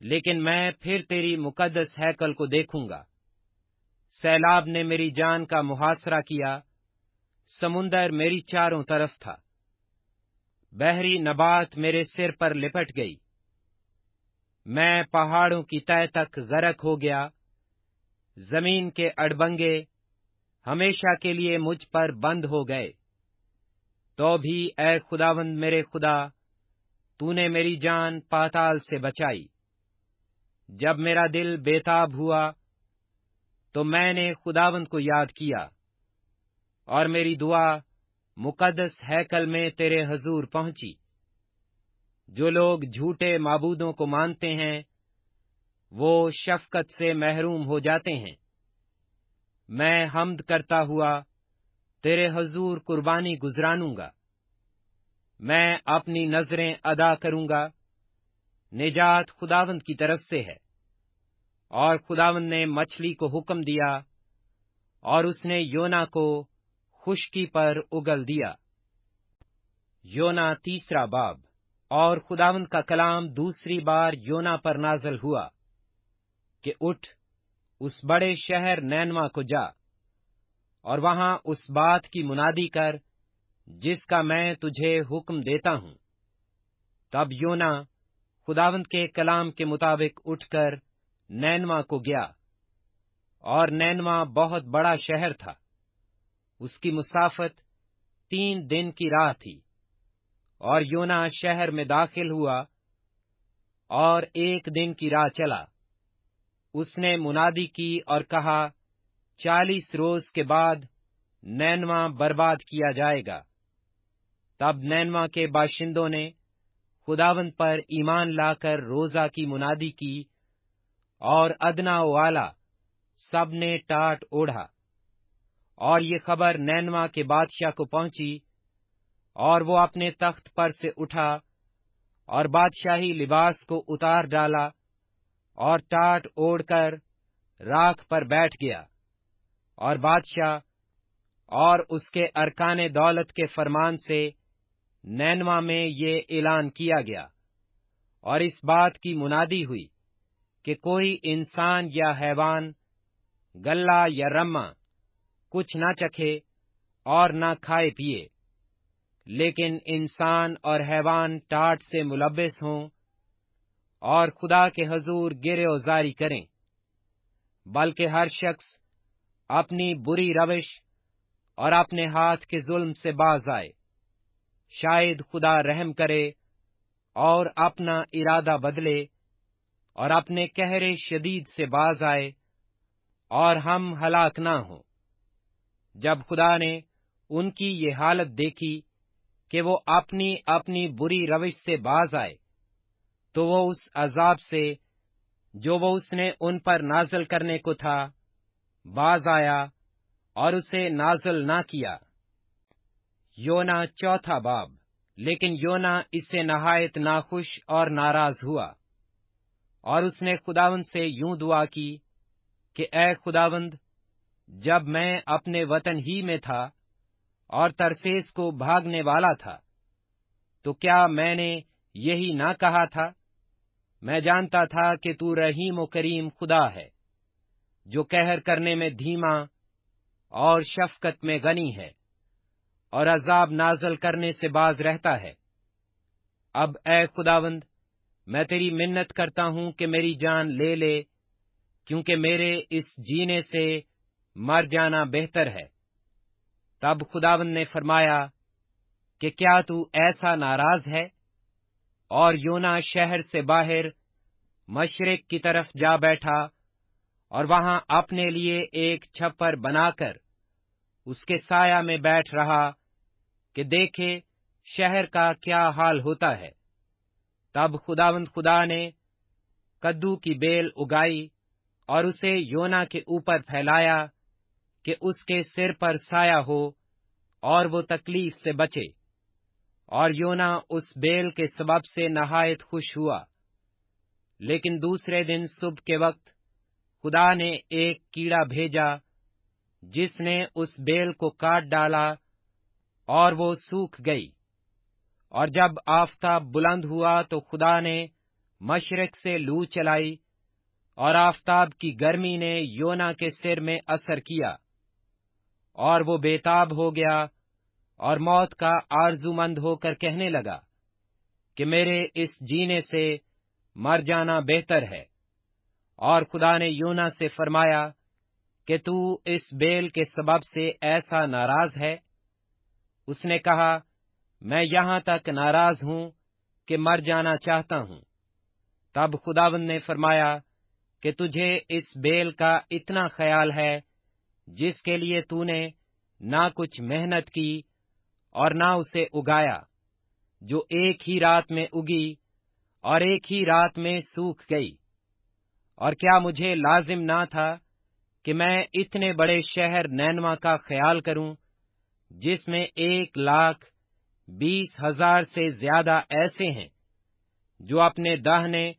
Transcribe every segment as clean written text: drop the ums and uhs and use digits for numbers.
لیکن میں پھر تیری مقدس ہیکل کو دیکھوں گا۔ سیلاب نے میری جان کا محاصرہ کیا، سمندر میری چاروں طرف تھا، بحری نبات میرے سر پر لپٹ گئی، میں پہاڑوں کی تہہ تک غرق ہو گیا، زمین کے اڑبنگے ہمیشہ کے لیے مجھ پر بند ہو گئے۔ تو بھی اے خداوند میرے خدا، تو نے میری جان پاتال سے بچائی۔ جب میرا دل بےتاب ہوا تو میں نے خداوند کو یاد کیا، اور میری دعا مقدس ہیکل میں تیرے حضور پہنچی۔ جو لوگ جھوٹے معبودوں کو مانتے ہیں وہ شفقت سے محروم ہو جاتے ہیں۔ میں حمد کرتا ہوا تیرے حضور قربانی گزرانوں گا، میں اپنی نظریں ادا کروں گا، نجات خداوند کی طرف سے ہے۔ اور خداوند نے مچھلی کو حکم دیا، اور اس نے یونا کو خشکی پر اگل دیا۔ یونا تیسرا باب۔ اور خداوند کا کلام دوسری بار یونا پر نازل ہوا کہ اٹھ، اس بڑے شہر نینوا کو جا، اور وہاں اس بات کی منادی کر جس کا میں تجھے حکم دیتا ہوں۔ تب یونا خداوند کے کلام کے مطابق اٹھ کر نینوا کو گیا، اور نینوا بہت بڑا شہر تھا، اس کی مسافت 3 دن کی راہ تھی۔ اور یونا شہر میں داخل ہوا اور 1 دن کی راہ چلا۔ اس نے منادی کی اور کہا، 40 روز کے بعد نینوا برباد کیا جائے گا۔ تب نینوا کے باشندوں نے خداوند پر ایمان لا کر روزہ کی منادی کی، اور ادنا و اعلیٰ سب نے ٹاٹ اوڑھا۔ اور یہ خبر نینوا کے بادشاہ کو پہنچی، اور وہ اپنے تخت پر سے اٹھا، اور بادشاہی لباس کو اتار ڈالا، اور ٹاٹ اوڑھ کر راکھ پر بیٹھ گیا۔ اور بادشاہ اور اس کے ارکان دولت کے فرمان سے نینوا میں یہ اعلان کیا گیا، اور اس بات کی منادی ہوئی کہ کوئی انسان یا حیوان، گلہ یا رما کچھ نہ چکھے اور نہ کھائے پیے، لیکن انسان اور حیوان ٹاٹ سے ملبس ہوں اور خدا کے حضور گرے وزاری کریں، بلکہ ہر شخص اپنی بری روش اور اپنے ہاتھ کے ظلم سے باز آئے، شاید خدا رحم کرے اور اپنا ارادہ بدلے اور اپنے قہر شدید سے باز آئے، اور ہم ہلاک نہ ہوں۔ جب خدا نے ان کی یہ حالت دیکھی کہ وہ اپنی اپنی بری روش سے باز آئے، تو وہ اس عذاب سے جو وہ اس نے ان پر نازل کرنے کو تھا باز آیا اور اسے نازل نہ کیا۔ یونا چوتھا باب۔ لیکن یونا اس سے نہایت ناخوش اور ناراض ہوا، اور اس نے خداوند سے یوں دعا کی کہ اے خداوند، جب میں اپنے وطن ہی میں تھا اور ترسیس کو بھاگنے والا تھا، تو کیا میں نے یہی نہ کہا تھا؟ میں جانتا تھا کہ تو رحیم و کریم خدا ہے، جو قہر کرنے میں دھیما اور شفقت میں غنی ہے، اور عذاب نازل کرنے سے باز رہتا ہے۔ اب اے خداوند، میں تیری منت کرتا ہوں کہ میری جان لے لے، کیونکہ میرے اس جینے سے مر جانا بہتر ہے۔ تب خداوند نے فرمایا کہ کیا تو ایسا ناراض ہے؟ اور یونا شہر سے باہر مشرق کی طرف جا بیٹھا، اور وہاں اپنے لیے ایک چھپر بنا کر اس کے سایہ میں بیٹھ رہا کہ دیکھے شہر کا کیا حال ہوتا ہے۔ تب خداوند خدا نے کدو کی بیل اگائی اور اسے یونا کے اوپر پھیلایا کہ اس کے سر پر سایہ ہو اور وہ تکلیف سے بچے، اور یونا اس بیل کے سبب سے نہایت خوش ہوا۔ لیکن دوسرے دن صبح کے وقت خدا نے ایک کیڑا بھیجا جس نے اس بیل کو کاٹ ڈالا اور وہ سوکھ گئی۔ اور جب آفتاب بلند ہوا تو خدا نے مشرق سے لو چلائی، اور آفتاب کی گرمی نے یونا کے سر میں اثر کیا، اور وہ بےتاب ہو گیا اور موت کا آرزومند ہو کر کہنے لگا کہ میرے اس جینے سے مر جانا بہتر ہے۔ اور خدا نے یونا سے فرمایا کہ تو اس بیل کے سبب سے ایسا ناراض ہے؟ اس نے کہا، میں یہاں تک ناراض ہوں کہ مر جانا چاہتا ہوں۔ تب خداوند نے فرمایا کہ تجھے اس بیل کا اتنا خیال ہے جس کے لیے تو نے نہ کچھ محنت کی اور نہ اسے اگایا، جو ایک ہی رات میں اگی اور ایک ہی رات میں سوکھ گئی۔ اور کیا مجھے لازم نہ تھا کہ میں اتنے بڑے شہر نینوا کا خیال کروں، جس میں 1,20,000 سے زیادہ ایسے ہیں جو اپنے داہنے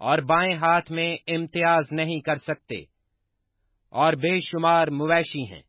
اور بائیں ہاتھ میں امتیاز نہیں کر سکتے، اور بے شمار مویشی ہیں۔